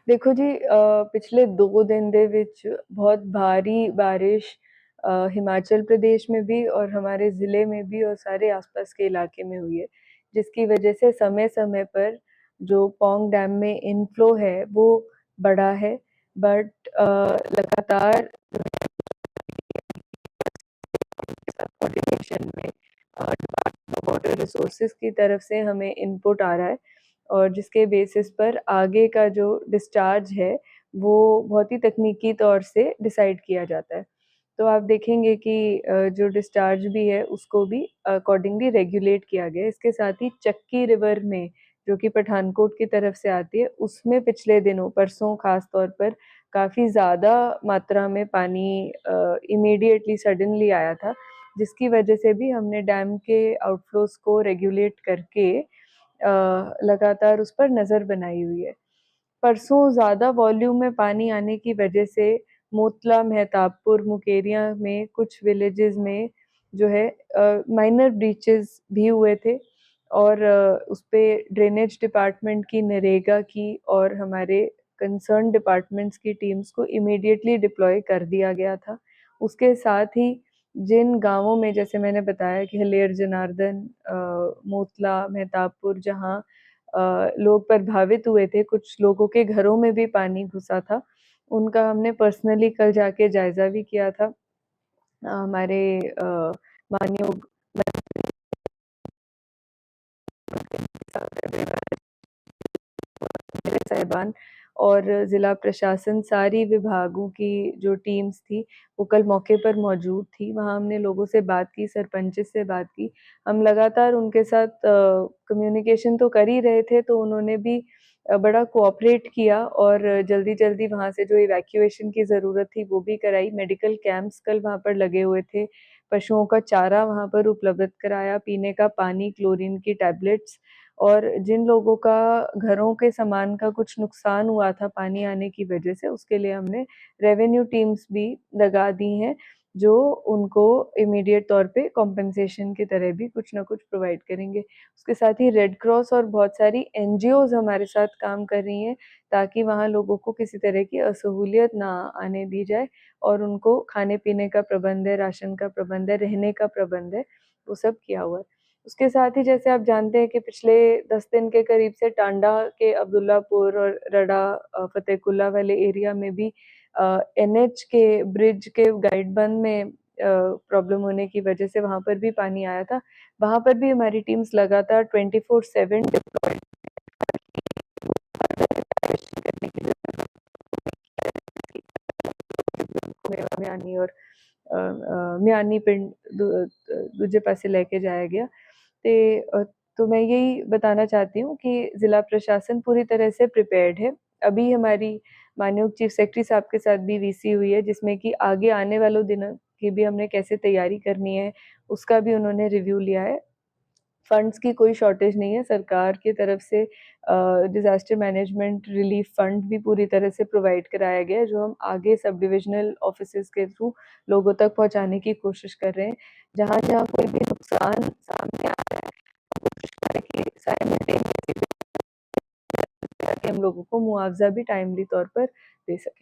देखो जी, पिछले 2 दिन ਦੇ ਵਿੱਚ बहुत भारी बारिश हिमाचल प्रदेश में भी और हमारे ज़िले में भी और सारे आसपास के इलाके में हुई है, जिसकी वजह से समय-समय पर जो पौंग डैम में इनफ्लो है वो बढ़ा है। बट लगातार कोऑर्डिनेशन में डिपार्टमेंट ऑफ वाटर रिसोर्सेज की तरफ से हमें इनपुट आ रहा है और जिसके बेसिस पर आगे का जो डिस्चार्ज है वो बहुत ही तकनीकी तौर से डिसाइड किया जाता है। तो आप देखेंगे कि जो डिस्चार्ज भी है उसको भी अकॉर्डिंगली रेगुलेट किया गया है। इसके साथ ही चक्की रिवर में जो कि पठानकोट की तरफ से आती है, उसमें पिछले दिनों परसों ख़ास तौर पर काफ़ी ज़्यादा मात्रा में पानी इमीडिएटली सडनली आया था, जिसकी वजह से भी हमने डैम के आउटफ्लोज़ को रेगुलेट करके लगातार उस पर नज़र बनाई हुई है। परसों ज़्यादा वॉल्यूम में पानी आने की वजह से मोतला, मेहताबपुर, मुकेरियाँ में कुछ विलेजेस में जो है माइनर ब्रीचेस भी हुए थे और उसपे ड्रेनेज डिपार्टमेंट की, नरेगा की और हमारे कंसर्न डिपार्टमेंट्स की टीम्स को इमीडिएटली डिप्लॉय कर दिया गया था। उसके साथ ही जिन गाँवों में जैसे मैंने बताया कि हलेर जनार्दन, मोतला, मेहताबपुर जहाँ लोग प्रभावित हुए थे, कुछ लोगों के घरों में भी पानी घुसा था, उनका हमने पर्सनली कल जाके जायज़ा भी किया था। हमारे माननीय साहिबान और ज़िला प्रशासन सारी विभागों की जो टीम्स थी, वो कल मौके पर मौजूद थी। वहाँ हमने लोगों से बात की, सरपंचेस से बात की। हम लगातार उनके साथ कम्युनिकेशन तो कर ही रहे थे, तो उन्होंने भी बड़ा कोऑपरेट किया और जल्दी-जल्दी वहाँ से जो इवैक्यूएशन की ज़रूरत थी, वो भी कराई। मेडिकल कैंप्स कल वहाँ पर लगे हुए थे। पशुओं का चारा वहाँ पर उपलब्ध कराया, पीने का पानी, क्लोरीन की टैबलेट्स और जिन लोगों का घरों के सामान का कुछ नुकसान हुआ था पानी आने की वजह से, उसके लिए हमने रेवेन्यू टीम्स भी लगा दी हैं, जो उनको इमीडिएट तौर पे कॉम्पेंसेशन की तरह भी कुछ न कुछ प्रोवाइड करेंगे। उसके साथ ही रेड क्रॉस और बहुत सारी एनजीओज़ हमारे साथ काम कर रही हैं, ताकि वहाँ लोगों को किसी तरह की असहूलियत ना आने दी जाए और उनको खाने-पीने का प्रबंध है, राशन का प्रबंध है, रहने का प्रबंध है, वो सब किया हुआ है। उसके साथ ही जैसे आप जानते हैं कि पिछले 10 दिन के करीब से टांडा के अब्दुल्लापुर और रडा फ़तेहकुल्ला वाले एरिया में भी एनएच के ब्रिज के गाइडबंद में प्रॉब्लम होने की वजह से वहाँ पर भी पानी आया था। वहाँ पर भी हमारी टीम्स लगातार 24/7 डिप्लॉयड करने की म्यानी और म्यानी पिंड दूजे पासे लेके जाया गया। ते तो मैं यही बताना चाहती हूँ कि ज़िला प्रशासन पूरी तरह से प्रिपेयर्ड है। अभी हमारी माननीय चीफ सेक्रेटरी साहब के साथ भी वीसी हुई है, जिसमें कि आगे आने वालों दिनों की भी हमने कैसे तैयारी करनी है, उसका भी उन्होंने रिव्यू लिया है। फंड्स की कोई शॉर्टेज नहीं है, सरकार की तरफ से डिज़ास्टर मैनेजमेंट रिलीफ फंड भी पूरी तरह से प्रोवाइड कराया गया है, जो हम आगे सब डिविज़नल ऑफिसेज़ के थ्रू लोगों तक पहुँचाने की कोशिश कर रहे हैं। जहाँ-जहाँ कोई भी नुकसान सामने आ रहा है, हम कोशिश करें कि साइमल्टेनियसली ताकि हम लोगों को मुआवज़ा भी टाइमली तौर पर दे सकें।